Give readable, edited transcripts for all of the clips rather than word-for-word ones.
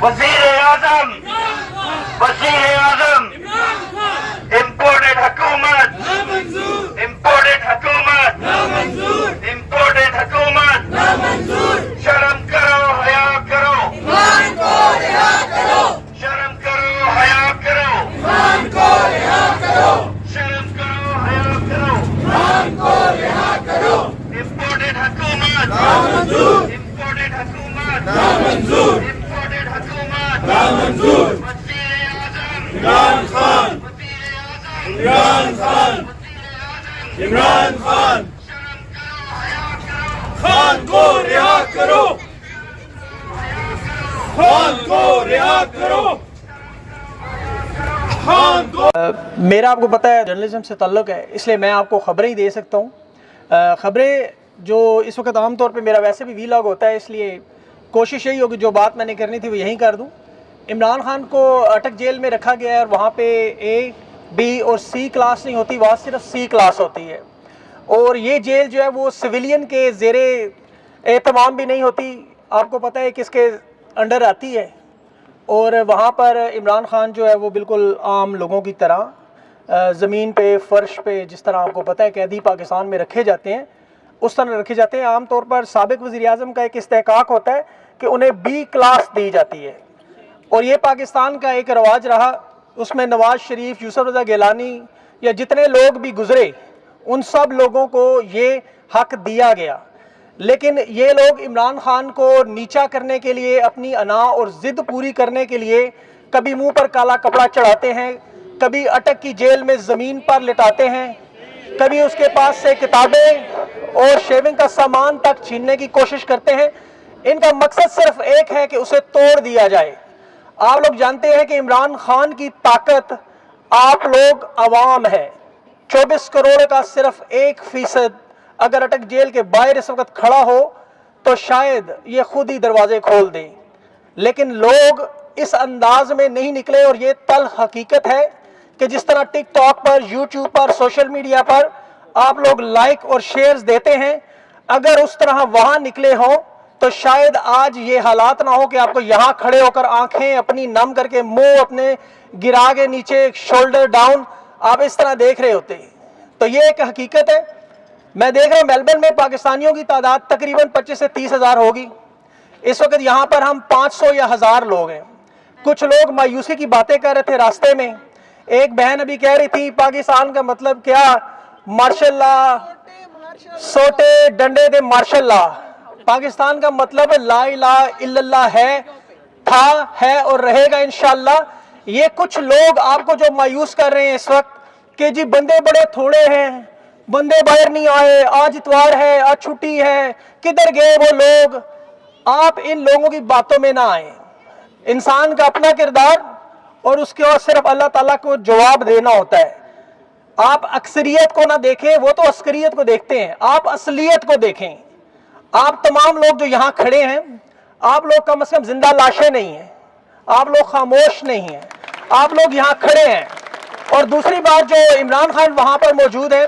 वज़ीर-ए-आज़म इम्पोर्टेड हुकूमत शर्म करो, हया करो, शर्म करो, हया करो, शर्म करो, हया करो। इम्पोर्टेड हुकूमत इमरान खान खान को रिहा करो, खान को रिहा करो, खान को। मेरा आपको पता है जर्नलिज्म से ताल्लुक़ है, इसलिए मैं आपको ख़बरें ही दे सकता हूँ। ख़बरें जो इस वक्त आमतौर पे मेरा वैसे भी वीलॉग होता है, इसलिए कोशिश यही होगी जो बात मैंने करनी थी वो यहीं कर दूँ। इमरान खान को अटक जेल में रखा गया है और वहाँ पे ए, बी और सी क्लास नहीं होती, वहाँ सिर्फ सी क्लास होती है। और ये जेल जो है वो सिविलियन के ज़ेरे एहतमाम भी नहीं होती, आपको पता है किसके अंडर आती है। और वहाँ पर इमरान खान जो है वो बिल्कुल आम लोगों की तरह ज़मीन पे, फ़र्श पे, जिस तरह आपको पता है कैदी पाकिस्तान में रखे जाते हैं उस तरह रखे जाते हैं। आम तौर पर साबिक़ वज़ीर-ए-आज़म का एक इस्तेहक़ाक़ होता है कि उन्हें बी क्लास दी जाती है, और ये पाकिस्तान का एक रवाज रहा। उसमें नवाज़ शरीफ, यूसुफ रज़ा गिलानी या जितने लोग भी गुज़रे उन सब लोगों को ये हक दिया गया। लेकिन ये लोग इमरान खान को नीचा करने के लिए, अपनी अना और ज़िद पूरी करने के लिए कभी मुंह पर काला कपड़ा चढ़ाते हैं, कभी अटक की जेल में ज़मीन पर लिटाते हैं, कभी उसके पास से किताबें और शेविंग का सामान तक छीनने की कोशिश करते हैं। इनका मकसद सिर्फ एक है कि उसे तोड़ दिया जाए। आप लोग जानते हैं कि इमरान खान की ताकत आप लोग अवाम है। 24 करोड़ का सिर्फ 1% अगर अटक जेल के बाहर इस वक्त खड़ा हो तो शायद ये खुद ही दरवाजे खोल दे, लेकिन लोग इस अंदाज में नहीं निकले। और ये तल्ख हकीकत है कि जिस तरह टिकटॉक पर, यूट्यूब पर, सोशल मीडिया पर आप लोग लाइक और शेयर्स देते हैं, अगर उस तरह वहां निकले हों तो शायद आज ये हालात ना हो कि आपको यहाँ खड़े होकर आंखें अपनी नम करके, मुंह अपने गिरा के नीचे, शोल्डर डाउन, आप इस तरह देख रहे होते। तो ये एक हकीकत है। मैं देख रहा हूँ मेलबर्न में पाकिस्तानियों की तादाद तकरीबन 25 से 30 हज़ार होगी। इस वक्त यहाँ पर हम 500 या 1000 लोग हैं। कुछ लोग मायूसी की बातें कर रहे थे रास्ते में। एक बहन अभी कह रही थी पाकिस्तान का मतलब क्या, मार्शल्लाह, सोटे डंडे दे मार्शल्लाह। पाकिस्तान का मतलब ला इलाहा इल्लल्लाह है, था, है और रहेगा इंशाअल्लाह। ये कुछ लोग आपको जो मायूस कर रहे हैं इस वक्त कि जी बंदे बड़े थोड़े हैं, बंदे बाहर नहीं आए, आज इतवार है, आज छुट्टी है, किधर गए वो लोग। आप इन लोगों की बातों में ना आए। इंसान का अपना किरदार और उसके बाद सिर्फ अल्लाह ताला को जवाब देना होता है। आप अक्सरियत को ना देखें, वो तो अस्करियत को देखते हैं, आप असलियत को देखें। आप तमाम लोग जो यहाँ खड़े हैं, आप लोग कम से कम जिंदा लाशें नहीं हैं, आप लोग खामोश नहीं हैं, आप लोग यहाँ खड़े हैं। और दूसरी बात, जो इमरान खान वहाँ पर मौजूद है,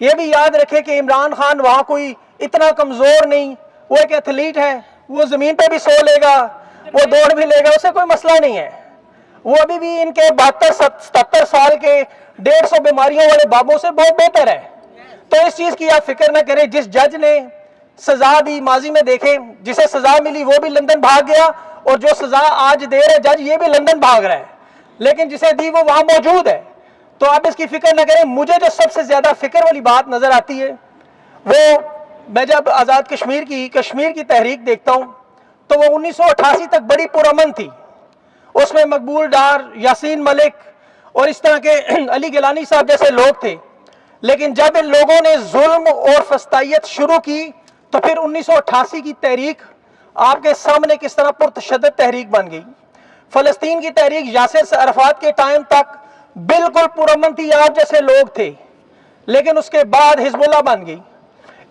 ये भी याद रखें कि इमरान खान वहाँ कोई इतना कमज़ोर नहीं, वो एक एथलीट है, वो ज़मीन पे भी सो लेगा, वो दौड़ भी लेगा, उससे कोई मसला नहीं है। वो अभी भी इनके 72-77 साल के 150 बीमारियों वाले बाबों से बहुत बेहतर है। तो इस चीज़ की आप फिक्र ना करें। जिस जज ने सजा दी, माजी में देखें, जिसे सजा मिली वो भी लंदन भाग गया, और जो सजा आज दे रहे जज ये भी लंदन भाग रहा है, लेकिन जिसे दी वो वहां मौजूद है। तो आप इसकी फिक्र न करें। मुझे जो सबसे ज्यादा फिक्र वाली बात नजर आती है वो, मैं जब आज़ाद कश्मीर की तहरीक देखता हूं तो वो 1988 तक बड़ी पुरअमन थी। उसमें मकबूल डार, यासीन मलिक और इस तरह के अली गिलानी साहब जैसे लोग थे। लेकिन जब इन लोगों ने जुल्म और फस्तायत शुरू की तो फिर 1988 की तहरीक आपके सामने किस तरह पुरतशद्दद तहरीक बन गई। फलस्तीन की तहरीक यासिर अरफात के टाइम तक बिल्कुल पुरअमन थी, आप जैसे लोग थे, लेकिन उसके बाद हिजबुल्लाह बन गई।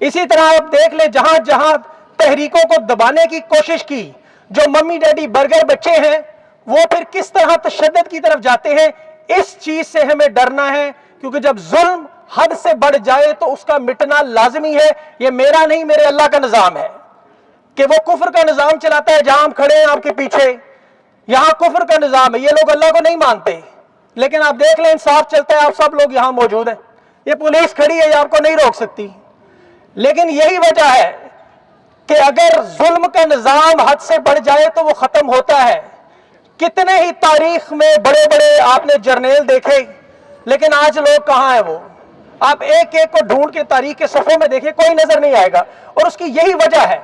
इसी तरह आप देख ले, जहां जहां तहरीकों को दबाने की कोशिश की, जो मम्मी डैडी बर्गर बच्चे हैं वो फिर किस तरह तशद्दुद की तरफ जाते हैं। इस चीज से हमें डरना है, क्योंकि जब जुल्म हद से बढ़ जाए तो उसका मिटना लाजमी है। ये मेरा नहीं, मेरे अल्लाह का निजाम है कि वो कुफ्र का निजाम चलाता है। जहां हम खड़े हैं आपके पीछे, यहाँ कुफ्र का निज़ाम है, ये लोग अल्लाह को नहीं मानते। लेकिन आप देख लें, इंसाफ चलता है, आप सब लोग यहाँ मौजूद हैं, ये पुलिस खड़ी है, ये आपको नहीं रोक सकती। लेकिन यही वजह है कि अगर जुल्म का निज़ाम हद से बढ़ जाए तो वो ख़त्म होता है। कितने ही तारीख में बड़े बड़े आपने जर्नेल देखे, लेकिन आज लोग कहाँ हैं वो? आप एक एक को ढूंढ के तारीख के सफ़ों में देखें, कोई नजर नहीं आएगा। और उसकी यही वजह है,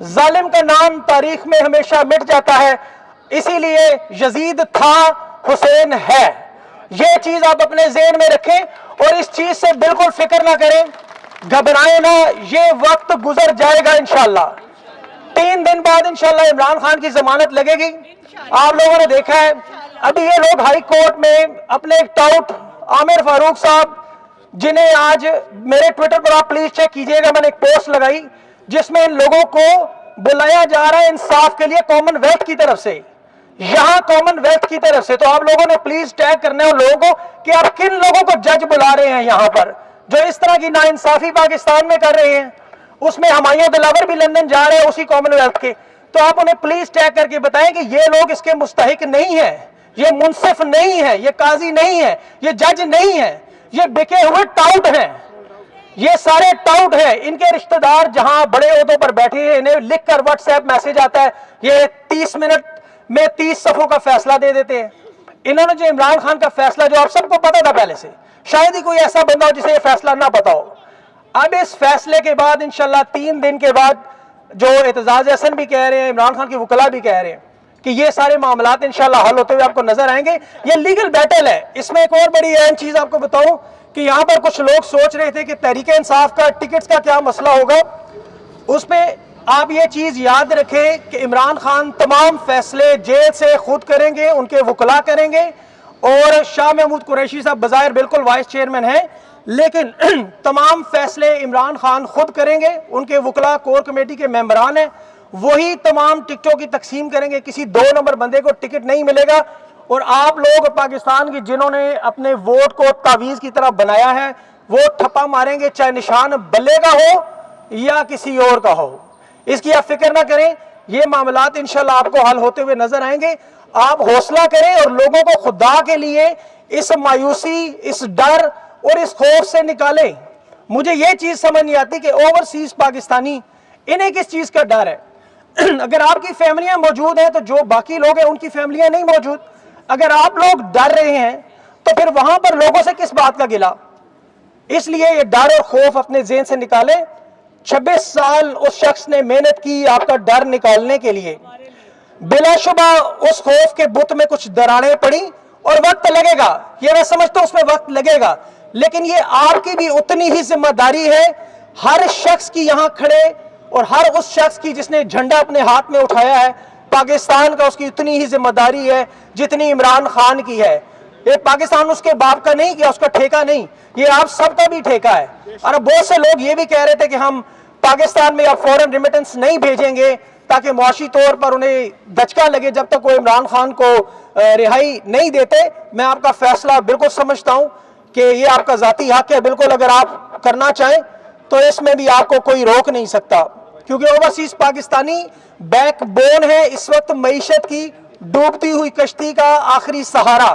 जालिम का नाम तारीख में हमेशा मिट जाता है। इसीलिए यजीद था, हुसैन है। ये चीज आप अपने ज़हन में रखें और इस चीज से बिल्कुल फिक्र ना करें, घबराएं ना, ये वक्त गुजर जाएगा इंशाल्लाह। 3 दिन बाद इंशाल्लाह इमरान खान की जमानत लगेगी। आप लोगों ने देखा है, अभी ये लोग हाई कोर्ट में अपने एक टाउट आमिर फारूक साहब, जिन्हें आज मेरे ट्विटर पर आप प्लीज चेक कीजिएगा, मैंने एक पोस्ट लगाई जिसमें इन लोगों को बुलाया जा रहा है इंसाफ के लिए कॉमनवेल्थ की तरफ से, यहां कॉमनवेल्थ की तरफ से। तो आप लोगों ने प्लीज टैग करना है उन लोगों को कि आप किन लोगों को जज बुला रहे हैं यहां पर, जो इस तरह की नाइंसाफी पाकिस्तान में कर रहे हैं। उसमें हमायूं दिलावर भी लंदन जा रहे हैं उसी कॉमनवेल्थ के। तो आप उन्हें प्लीज टैग करके बताएं कि ये लोग इसके मुस्तहिक नहीं है, ये मुंसिफ नहीं है, ये काजी नहीं है, ये जज नहीं है, ये बिके हुए टाउट हैं, ये सारे टाउट हैं। इनके रिश्तेदार जहां बड़े ओहदों पर बैठे हैं, इन्हें लिखकर व्हाट्सएप मैसेज आता है, ये 30 मिनट में 30 सफ़ों का फैसला दे देते हैं। इन्होंने जो इमरान खान का फैसला, जो आप सबको पता था पहले से, शायद ही कोई ऐसा बंदा हो जिसे ये फैसला ना पता हो। अब इस फैसले के बाद इंशाल्लाह 3 दिन के बाद, जो एतजाज हसन भी कह रहे हैं, इमरान खान के वकला भी कह रहे हैं कि ये सारे मामलात इंशाल्लाह हल होते हुए आपको नजर आएंगे। ये लीगल बैटल है। इसमें एक और बड़ी अहम चीज आपको बताऊं कि यहाँ पर कुछ लोग सोच रहे थे कि तहरीक इंसाफ का टिकट्स का क्या मसला होगा। उस पर आप ये चीज याद रखें कि इमरान खान तमाम फैसले जेल से खुद करेंगे, उनके वकला करेंगे। और शाह महमूद कुरैशी साहब बज़ाहिर बिल्कुल वाइस चेयरमैन हैं, लेकिन तमाम फैसले इमरान खान खुद करेंगे, उनके वकला कोर कमेटी के मेंबरान हैं, वही तमाम टिकटों की तकसीम करेंगे। किसी 2 नंबर बंदे को टिकट नहीं मिलेगा। और आप लोग पाकिस्तान की जिन्होंने अपने वोट को तावीज की तरफ बनाया है, वो ठप्पा मारेंगे, चाहे निशान बल्ले का हो या किसी और का हो। इसकी आप फिक्र ना करें, ये मामलात इंशाल्लाह आपको हल होते हुए नजर आएंगे। आप हौसला करें और लोगों को खुदा के लिए इस मायूसी, इस डर और इस खौफ से निकालें। मुझे ये चीज समझ नहीं आती कि ओवरसीज पाकिस्तानी, इन्हें किस चीज का डर है। अगर आपकी फैमिलियां मौजूद हैं तो जो बाकी लोग हैं उनकी फैमिलियां नहीं मौजूद। अगर आप लोग डर रहे हैं तो फिर वहां पर लोगों से किस बात का गिला। इसलिए ये डर और खौफ अपने ज़हन से निकालें। 26 साल उस शख्स ने मेहनत की आपका डर निकालने के लिए। बिलाशुबा उस खौफ के बुत में कुछ दरारें पड़ी और वक्त लगेगा, ये मैं समझता हूं उसमें वक्त लगेगा, लेकिन ये आपकी भी उतनी ही जिम्मेदारी है, हर शख्स की यहां खड़े और हर उस शख्स की जिसने झंडा अपने हाथ में उठाया है पाकिस्तान का, उसकी उतनी ही जिम्मेदारी है जितनी इमरान खान की है। ये पाकिस्तान उसके बाप का नहीं, क्या उसका ठेका नहीं, ये आप सबका भी ठेका है। और बहुत से लोग ये भी कह रहे थे कि हम पाकिस्तान में अब फॉरेन रेमिटेंस नहीं भेजेंगे ताकि मुआशी तौर पर उन्हें दचका लगे जब तक वो इमरान खान को रिहाई नहीं देते। मैं आपका फैसला बिल्कुल समझता हूं कि ये आपका जाती हक है, बिल्कुल अगर आप करना चाहें तो इसमें भी आपको कोई रोक नहीं सकता, क्योंकि ओवरसीज पाकिस्तानी बैकबोन है इस वक्त मईशत की डूबती हुई कश्ती का आखिरी सहारा।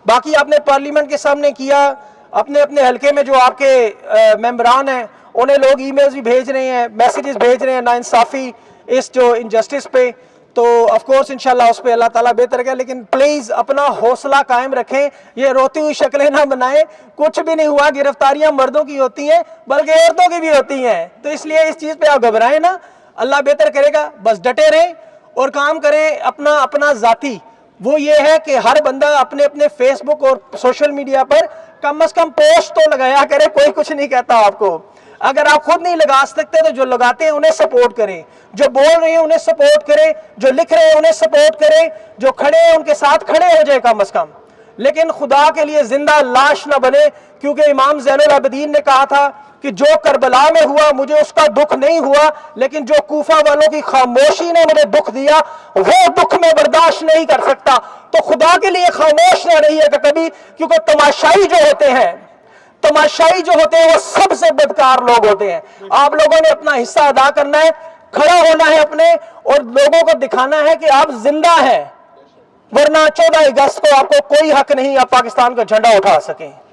बाकी आपने पार्लियामेंट के सामने किया, अपने अपने हलके में जो आपके मेंबरान हैं उन्हें लोग ईमेल्स भी भेज रहे हैं, मैसेजेस भेज रहे हैं नाइंसाफी, इस जो इनजस्टिस पे। तो ऑफ कोर्स इंशाल्लाह उस पर अल्लाह ताला बेहतर है, लेकिन प्लीज अपना हौसला कायम रखें, ये रोती हुई शक्लें ना बनाएं। कुछ भी नहीं हुआ, गिरफ्तारियां मर्दों की होती हैं बल्कि औरतों की भी होती हैं, तो इसलिए इस चीज पे आप घबराएं ना, अल्लाह बेहतर करेगा। बस डटे रहें और काम करें अपना अपना जाती। वो ये है कि हर बंदा अपने अपने फेसबुक और सोशल मीडिया पर कम से कम पोस्ट तो लगाया करे, कोई कुछ नहीं कहता आपको। अगर आप खुद नहीं लगा सकते तो जो लगाते हैं उन्हें सपोर्ट करें, जो बोल रहे हैं उन्हें सपोर्ट करें, जो लिख रहे हैं उन्हें सपोर्ट करें, जो खड़े हैं उनके साथ खड़े हो जाए कम से कम। लेकिन खुदा के लिए जिंदा लाश न बने, क्योंकि इमाम ज़ैनुल आबिदीन ने कहा था कि जो करबला में हुआ मुझे उसका दुख नहीं हुआ, लेकिन जो कूफा वालों की खामोशी ने मुझे दुख दिया वो दुख में बर्दाश्त नहीं कर सकता। तो खुदा के लिए खामोश न रहिएगा कभी, क्योंकि तमाशाई जो होते हैं, तमाशाई जो होते हैं वो सबसे बदकार लोग होते हैं। आप लोगों ने अपना हिस्सा अदा करना है, खड़ा होना है अपने, और लोगों को दिखाना है कि आप जिंदा हैं। वरना 14 अगस्त को आपको कोई हक नहीं आप पाकिस्तान का झंडा उठा सकें।